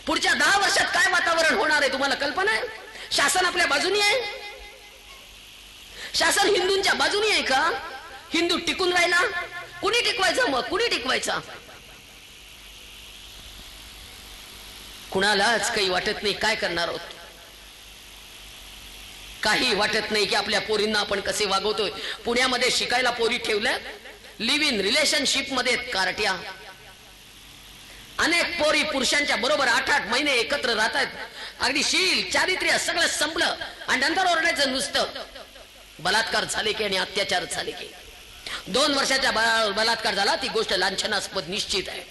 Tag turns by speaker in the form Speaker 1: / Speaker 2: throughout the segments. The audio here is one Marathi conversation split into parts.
Speaker 1: पुढच्या 10 वर्षात काय वातावरण होणार आहे तुम्हाला कल्पना आहे? शासन आपल्या बाजूनी आहे? शासन हिंदूंच्या बाजूनी आहे का? हिंदू टिकून राहिला? कुणी टिकवायचं? मग कुणी टिकवायचा? कुणालाच काही वाटत नाही काय करणार आहोत. काही वाटत नाही की आपल्या पोरींना आपण कसे वागवतोय. पुण्यामध्ये शिकायला पोरी ठेवल्या, लिव्ह इन रिलेशनशिप मध्ये कारट्या. अनेक पोरी पुरुषांच्या बरोबर 8-8 महिने एकत्र राहतात. अगदी शील चारित्र्य सगळं संपलं आणि नंतर ओरडायचं नुसतं. बलात्कार झाले की आणि अत्याचार झाले की 2 वर्षाच्या बलात्कार झाला ती गोष्ट लांछनास्पद निश्चित आहे.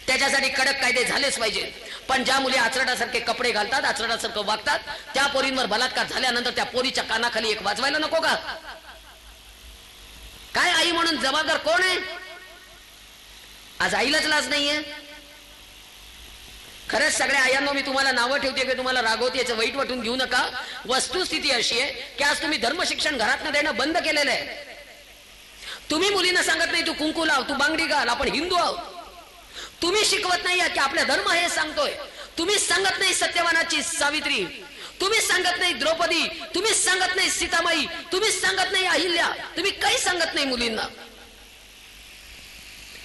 Speaker 1: त्याच्यासाठी कडक कायदे झालेच पाहिजे. पण ज्या मुली आचरडासारखे कपडे घालतात, आचरडासारखं वागतात, त्या पोरींवर बलात्कार झाल्यानंतर त्या पोरीच्या कानाखाली एक वाजवायला नको का? काय आई म्हणून जबाबदार कोण आहे? आज आईलाच लाज नाहीये. खरंच सगळ्या आयांनो मी तुम्हाला नावं ठेवते की तुम्हाला रागवते, याचं वाईट वाटून घेऊ नका. वस्तुस्थिती अशी आहे की आज तुम्ही धर्मशिक्षण घरातनं देणं बंद केलेलं आहे. तुम्ही मुलींना सांगत नाही तू कुंकू लाव, तू बांगडी घाल, आपण हिंदू आहोत. तुम्ही शिकवत नाही की आपला धर्म हे सांगतोय. तुम्ही सांगत नाही सत्यवानाची सावित्री, तुम्ही सांगत नाही द्रौपदी, तुम्ही सांगत नाही सीतामाई, तुम्ही सांगत नाही अहिल्या, तुम्ही काही सांगत नाही मुलींना.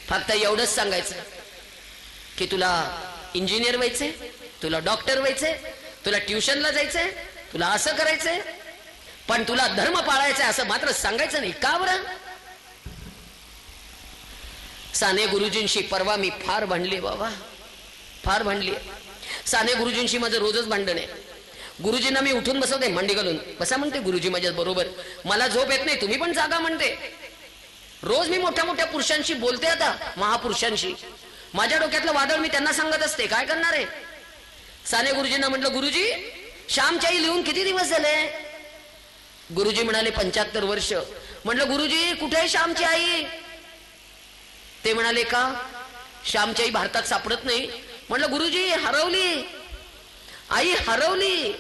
Speaker 1: फक्त एवढंच सांगायचं की तुला इंजिनियर व्हायचंय, तुला डॉक्टर व्हायचंय, तुला ट्युशनला जायचंय, तुला असं करायचंय, पण तुला धर्म पाळायचंय असं मात्र सांगायचं नाही. का बरं? साने गुरुजींशी परवा मी फार भांडले बाबा, फार भांडली. साने गुरुजींशी माझं रोजच भांडण आहे. गुरुजींना मी उठून बसवते, मांडी घालून बसा म्हणते गुरुजी माझ्या बरोबर. मला झोप येत नाही, तुम्ही पण जागा म्हणते. रोज मी मोठ्या मोठ्या पुरुषांशी बोलते, आता महापुरुषांशी. माझ्या डोक्यातलं वादळ मी त्यांना सांगत असते. काय करणार आहे? साने गुरुजींना म्हटलं गुरुजी श्यामची लिहून किती दिवस झाले? गुरुजी म्हणाले 75 वर्ष. म्हटलं गुरुजी कुठे आहे श्यामची आई? ते म्हणाले का? श्यामची आई भारतात सापडत नाही. म्हटलं गुरुजी हरवली, आई हरवली.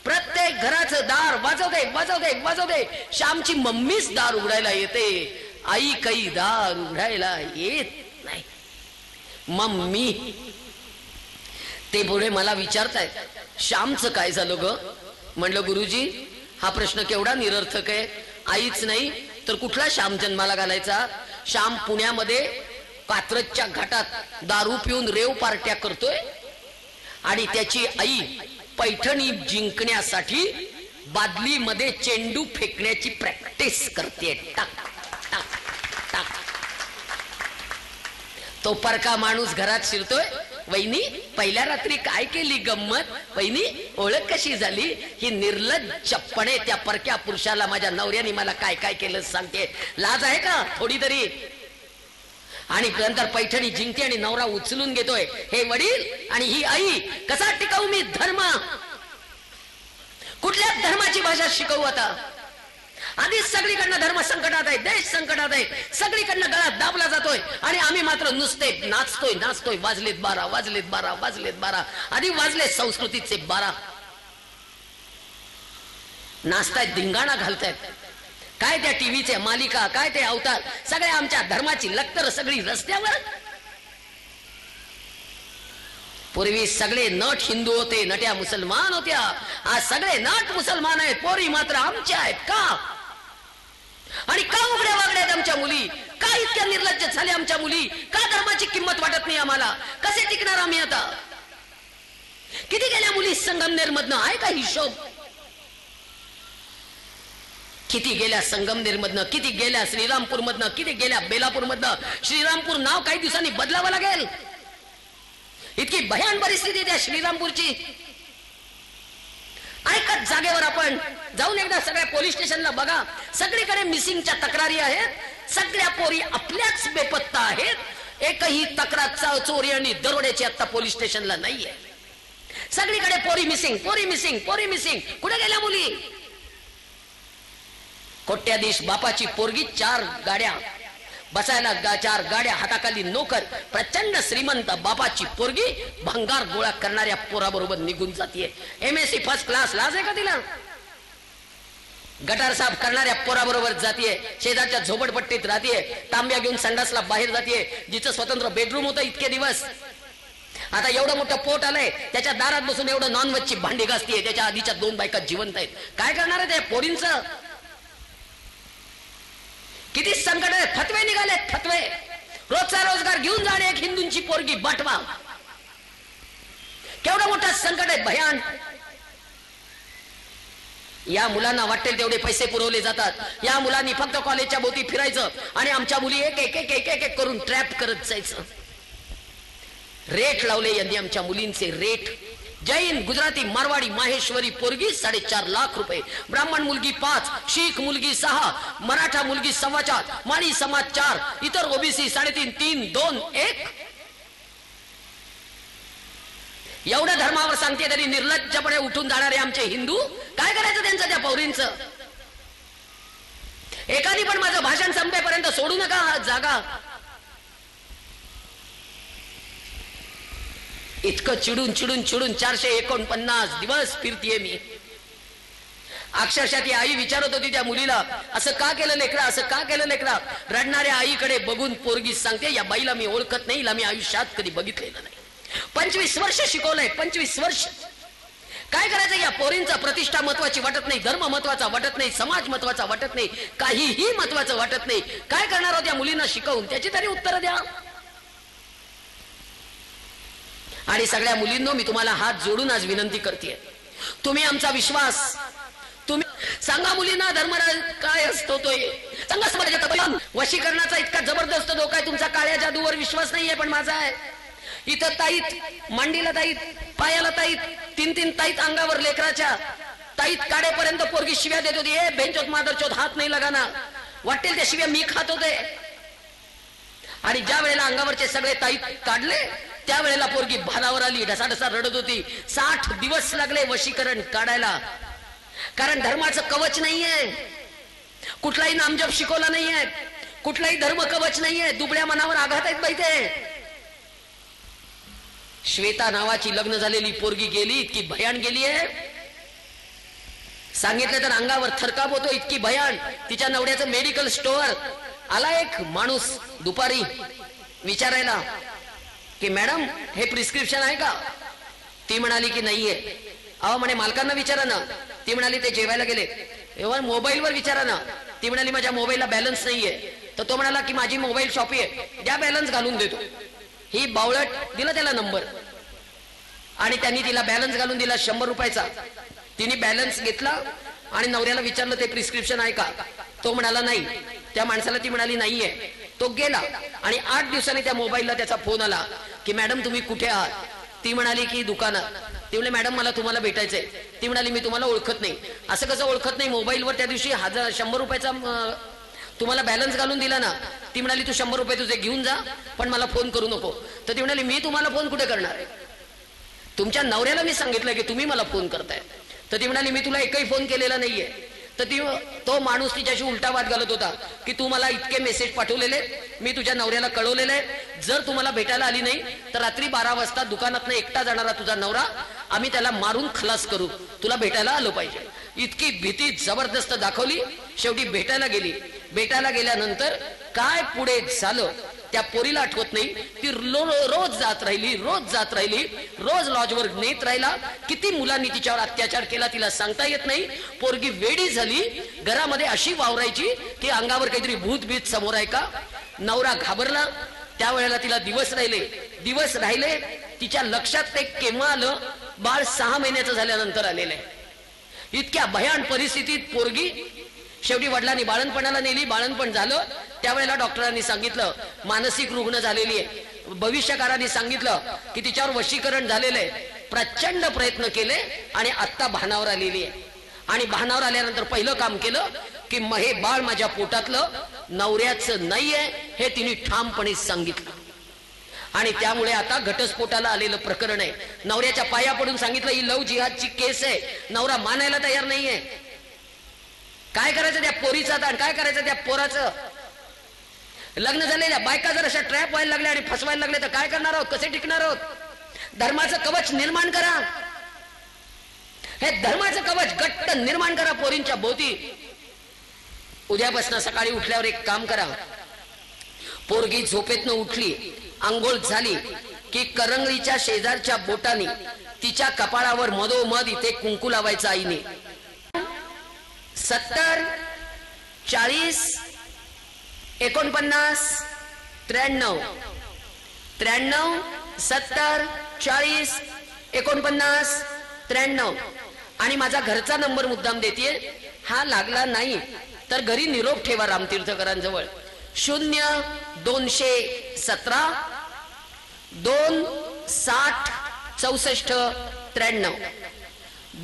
Speaker 1: प्रत्येक घराचं दार वाजवते वाजवते वाजवते. श्यामची मम्मीच दार उघडायला येते, आई काही दार उघडायला येत नाही. मम्मी. ते पुढे मला विचारतायत श्यामचं काय झालं ग? म्हणलं गुरुजी हा प्रश्न केवढा निरर्थक आहे. आईच नाही तर कुठला श्याम जन्माला घालायचा? श्याम पुण्यामध्ये कात्रजच्या घाटात दारू पिऊन रेव पार्ट्या करतोय आणि त्याची आई पैठणी जिंकण्यासाठी बादलीमध्ये चेंडू फेकण्याची प्रॅक्टिस करते. टाक टाक टाक. तो परका माणूस घरात शिरतोय, वहिनी पहिल्या रात्री काय केली गंमत? वहिनी ओळख कशी झाली? ही निर्लज्जपणे त्या परक्या पुरुषाला माझ्या नवऱ्याने मला काय काय केलं सांगते. लाज आहे का थोडी तरी? आणि नंतर पैठणी जिंकते आणि नवरा उचलून घेतोय. हे वडील आणि ही आई, कसा टिकवू मी धर्म? कुठल्या धर्माची भाषा शिकवू आता? आधीच सगळीकडनं धर्म संकटात आहे, देश संकटात आहे, सगळीकडनं गळा दाबला जातोय आणि आम्ही मात्र नुसते नाचतोय नाचतोय. वाजलेत 12, वाजलेत 12, वाजलेत 12. आधी वाजले संस्कृतीचे 12. नाचतायत, धिंगाणा घालतायत. काय त्या टीव्हीचे मालिका, काय ते अवतार, सगळ्या आमच्या धर्माची लक्तर सगळी रस्त्यावर. पूर्वी सगळे नट हिंदू होते, नट्या मुसलमान होत्या. आज सगळे नट मुसलमान आहेत, पोरी मात्र आमच्या आहेत. का? आणि का उघड्या वागड्या आहेत आमच्या मुली? का इतक्या निर्लज्ज झाल्या आमच्या मुली? का धर्माची किंमत वाटत नाही आम्हाला? कसे टिकणार आम्ही आता? किती गेल्या मुली संगमनेर मधनं? आहे का हिशोब? किती गेल्या संगमनेर मधनं, किती गेल्या श्रीरामपूर मधनं, किती गेल्या बेलापूर मधनं? श्रीरामपूर नाव काही दिवसांनी बदलावं लागेल. इतकी भयान परिस्थिती त्या श्रीरामपूरची. ऐकत जागेवर आपण जाऊन एकदा सगळ्या पोलीस स्टेशनला बघा. सगळीकडे मिसिंगच्या तक्रारी आहेत. सगळ्या पोरी आपल्याच बेपत्ता आहेत. एकही तक्रार चोरी आणि दरोड्याची आता पोलीस स्टेशनला नाहीये. सगळीकडे पोरी मिसिंग, पोरी मिसिंग, पोरी मिसिंग. कुठे गेल्या मुली? कोट्याधीश बापाची पोरगी, 4 गाड्या बसायला, 4 गाड्या, हाताखाली नोकर. प्रचंड श्रीमंत बापाची पोरगी भंगार गोळा करणाऱ्या पोराबरोबर निघून जातीये. MSc first class. लाज आहे का तिला? गटार साफ करणाऱ्या पोराबरोबर जातीये. शेजारच्या झोपडपट्टीत राहतीये. तांब्या घेऊन संडासला बाहेर जातीये. जिचं स्वतंत्र बेडरूम होतं इतके दिवस. आता एवढं मोठं पोट आलंय, त्याच्या दारात बसून एवढं नॉनव्हेजची भांडी घासतीये, त्याच्या आधीच्या 2 बायका जिवंत आहेत. काय करणार आहे त्या पोरींचं? किती संकट आहे. फतवे निघाले, फतवे. रोजचा रोजगार घेऊन जाणे, एक हिंदूंची पोरगी बटवा. केवढं मोठं संकट आहे, भयान. या मुलांना वाटेल तेवढे पैसे पुरवले जातात. या मुलांनी फक्त कॉलेजच्या भोवती फिरायचं आणि आमच्या मुली एक एक एक एक एक करून ट्रॅप करत जायचं. रेट लावले यांनी आमच्या मुलींचे रेट. जैन, गुजराती, मारवाडी, माहेश्वरी पोरगी 4.5 लाख रुपये, ब्राह्मण मुलगी 5, शीख मुलगी 6, मराठा मुलगी 4.25, माळी समाज 4, इतर ओबीसी 3.5, 3, 2, 1. एवढं धर्मावर सांगते तरी निर्लज्जपणे उठून जाणारे आमचे हिंदू. काय करायचं त्यांचं त्या पौरींचं? एकाने पण माझं भाषण संपेपर्यंत सोडू नका जागा. इतकं चिडून चिडून चिडून 449 दिवस फिरतीये मी. अक्षरशः ती आई विचारत होती त्या मुलीला, असं का केलं लेकरा, असं का केलं लेकरा? रडणाऱ्या आईकडे बघून पोरगी सांगते, या बाईला मी ओळखत नाही, हिला मी आयुष्यात कधी बघितलेलं नाही. 25 वर्ष शिकवलंय, 25 वर्ष. काय करायचं? या पोरींचा प्रतिष्ठा महत्वाची वाटत नाही, धर्म महत्वाचा वाटत नाही, समाज महत्वाचा वाटत नाही, काहीही महत्वाचं वाटत नाही. काय करणार आहोत या मुलींना शिकवून? त्याची तरी उत्तर द्या. आणि सगळ्या मुलींनो, मी तुम्हाला हात जोडून आज विनंती करते, तुम्ही आमचा विश्वास, तुम्ही सांगा मुलींना धर्मराज काय असतो तो. सांगा समाजाच्या वशीकरणाचा इतका जबरदस्त धोका आहे. तुमचा काळ्या जादूवर विश्वास नाहीये, पण माझा आहे. इथं ताईत, मांडीला ताईत, पायाला ताईत, 3-3 ताईत अंगावर लेकराच्या. ताईत काढेपर्यंत पोरगी शिव्या देत होती, ए बेंचोत मादरचोत हात नाही लगाना. वाटेल त्या शिव्या मी खात होते. आणि ज्या वेळेला अंगावरचे सगळे ताईत काढले, त्यावेळेला पोरगी भानावर आली, ढसाढसा रडत होती. 60 दिवस लागले वशीकरण काढायला. कारण धर्माचं कवच नाहीये, कुठलाही नामजप शिकवला नाहीये, कुठलाही धर्म कवच नाहीये. दुबळ्या मनावर आघात आहेत बाई ते. श्वेता नावाची लग्न झालेली पोरगी गेली, इतकी भयान गेली आहे, सांगितलं तर अंगावर थरकाप होतो, इतकी भयान. तिच्या नवऱ्याचं मेडिकल स्टोअर. आला एक माणूस दुपारी विचारायला की मॅडम हे प्रिस्क्रिप्शन आहे का? ती म्हणाली की नाहीये. अहो म्हणे मालकांना विचारा ना. ती म्हणाली ते जेवायला गेले. एव्हा मोबाईलवर विचारा ना. ती म्हणाली माझ्या मोबाईलला बॅलन्स नाहीये. तर तो म्हणाला की माझी मोबाईल शॉपी आहे, द्या बॅलन्स घालून देतो. ही बावळट दिला त्याला नंबर आणि त्यांनी तिला बॅलन्स घालून दिला 100 रुपयाचा. तिने बॅलन्स घेतला आणि नवऱ्याला विचारलं ते प्रिस्क्रिप्शन आहे का? तो म्हणाला नाही. त्या माणसाला ती म्हणाली नाहीये. तो गेला आणि 8 दिवसांनी त्या मोबाईलला त्याचा फोन आला की मॅडम तुम्ही कुठे आहात? ती म्हणाली की दुकानात. ती म्हणाली मॅडम मला तुम्हाला भेटायचंय. ती म्हणाली मी तुम्हाला ओळखत नाही. असं कसं ओळखत नाही? मोबाईलवर त्या दिवशी 100 रुपयाचा तुम्हाला बॅलन्स घालून दिला ना. ती म्हणाली तू 100 रुपये तुझे घेऊन जा, पण मला फोन करू नको. तर ती म्हणाली मी तुम्हाला फोन कुठे करणार आहे? तुमच्या नवऱ्याला मी सांगितलं की तुम्ही मला फोन करताय. तर ती म्हणाली मी तुला एकही फोन केलेला नाहीये. तर तो माणूस तिच्याशी उलटा वाद घालत होता की तू मला इतके मेसेज पाठवलेले, मी तुझ्या नवऱ्याला कळवलेले आहे, जर तुम्हाला भेटायला आली नाही तर रात्री 12 वाजता दुकानातनं एकटा जाणारा तुझा नवरा आम्ही त्याला मारून खलास करू, तुला भेटायला आलो पाहिजे. इतकी भीती जबरदस्त दाखवली. शेवटी भेटायला गेली. भेटायला गेल्यानंतर काय पुढे झालं त्या पोरीला आठवत नाही. ती रोज जात राहिली, रोज जात राहिली, रोज लॉजवर नेत राहिला. किती मुलांनी तिच्यावर अत्याचार केला तिला सांगता येत नाही. पोरगी वेडी झाली, घरामध्ये अशी वावरायची की अंगावर काहीतरी भूत बीत समोर आहे का. नवरा घाबरला. त्यावेळेला तिला दिवस राहिले. तिच्या लक्षात ते केव्हा आलं? बाळ 6 महिन्याचं झाल्यानंतर आलेलं आहे. इतक्या भयान परिस्थितीत पोरगी शेवटी वडिलांनी बाळणपणाला नेली. बाळणपण झालं. त्यावेळेला डॉक्टरांनी सांगितलं मानसिक रुग्ण झालेली आहे. भविष्यकारांनी सांगितलं की तिच्यावर वशीकरण झालेलं आहे. प्रचंड प्रयत्न केले आणि आत्ता भानावर आलेली आहे. आणि भानावर आल्यानंतर पहिलं काम केलं की हे बाळ माझ्या पोटातलं नवऱ्याचं नाहीये हे तिने ठामपणे सांगितलं. आणि त्यामुळे आता घटस्फोटाला आलेलं प्रकरण आहे. नवऱ्याच्या पाया पडून सांगितलं ही लव जिहादची केस आहे. नवरा मानायला तयार नाहीये. काय करायचं त्या पोरीचं आता? काय करायचं त्या पोराचं? लग्न झालेल्या बायका जर अशा ट्रॅप व्हायला लागल्या आणि फसवायला लागले तर काय करणार आहोत? कसे टिकणार आहोत? धर्माचं कवच निर्माण करा. हे धर्माचं कवच घट्ट निर्माण करा पोरींच्या भोवती. उद्यापासून सकाळी उठल्यावर एक काम करा. पोरगी झोपेतनं उठली, आंघोळ झाली, की करंगळीच्या शेजारच्या बोटाने तिच्या कपाळावर मधोमध इथे कुंकू लावायचं आईने. 70 40 49 93 93 70 40 49 93 आणि माझा घरचा नंबर मुद्दाम देते. हा लागला नाही तर घरी निरोप ठेवा रामतीर्थकरांजवळ. 0-217 260 64 93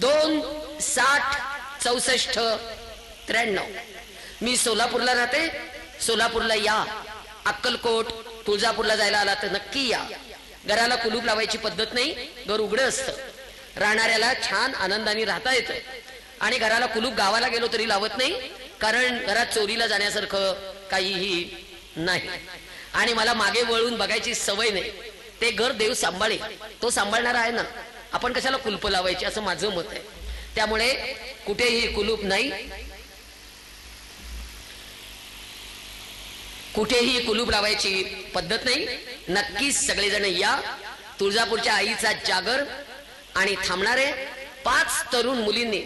Speaker 1: 260 64 93. मी सोलापूरला राहते. सोलापूरला या. अक्कलकोट तुळजापूरला जायला आला तर नक्की या. घराला कुलूप लावायची पद्धत नाही. घर उघडं असतं. राहणाऱ्याला छान आनंदाने राहता येतं. आणि घराला कुलूप गावाला गेलो तरी लावत नाही, कारण घरात चोरीला जाण्यासारखं काहीही नाही. आणि मला मागे वळून बघायची सवय नाही. ते घर देव सांभाळे. तो सांभाळणारा आहे ना. आपण कशाला कुलूप लावायची असं माझं मत आहे. त्यामुळे कुठेही कुलूप नाही. कुठेही कुलूप लावायची पद्धत नाही. नक्कीच सगळेजण या. तुळजापूरच्या आईचा जागर. आणि थांबणारे 5 तरुण मुलींनी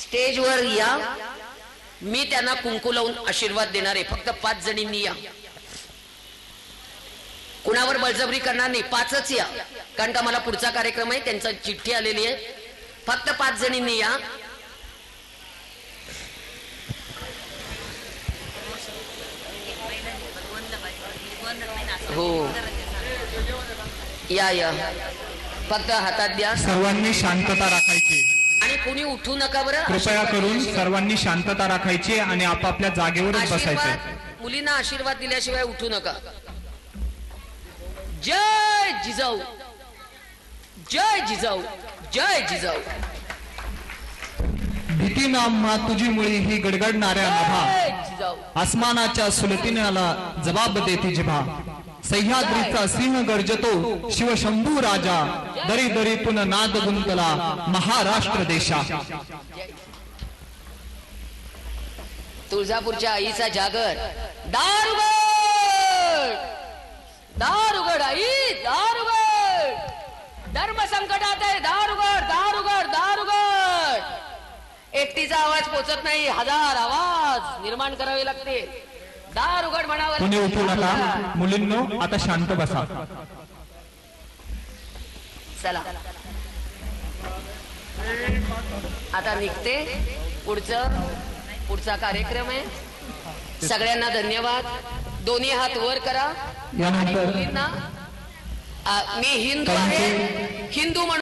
Speaker 1: स्टेजवर या. मी त्यांना कुंकू लावून आशीर्वाद देणार आहे. फक्त 5 जणींनी या. कुणावर बळजबरी करणार नाही. 5च या, कारण का मला पुढचा कार्यक्रम आहे. त्यांचा चिठ्ठी आलेली आहे. फक्त 5 जणींनी या. हो या या. फक्त हातात द्या.
Speaker 2: सर्वांनी शांतता राखायची
Speaker 1: आणि कोणी उठू नका बरं.
Speaker 2: कृपया करून सर्वांनी शांतता राखायची आणि आपापल्या जागेवरच बसायचे.
Speaker 1: मुलींना आशीर्वाद दिल्याशिवाय उठू नका. जय जिजाऊ, जय जिजाऊ, जय जिजाऊ.
Speaker 2: भीती नाम्हा तुझी मुळी ही गडगडणाऱ्या नभा.
Speaker 1: जय जिजाऊ.
Speaker 2: आसमानाच्या सुलतीनाला जबाब देती जिभा. सह्याद्रीचा सिंह गर्जतो शिवशंभू राजा. दरी दरीतून नाद गुंतला महाराष्ट्र देशा.
Speaker 1: तुळजापूरच्या आईचा जागर. दार उघड, दार उघड आई, दार उघड. धर्म संकटात आहे. दार उघड, दार उघड, दार उघड. एकटीचा आवाज पोचत नाही. 1000 आवाज निर्माण करावे लागते. दार उघड म्हणावं.
Speaker 2: कोणी उठू नका. मुलींनो आता शांत बसा.
Speaker 1: चला आता निघते. पुढचा कार्यक्रम आहे. सगळ्यांना धन्यवाद. दोन्ही हात वर करा.
Speaker 2: यानंतर
Speaker 1: मुलींना मी हिंदू आहे, हिंदू म्हणून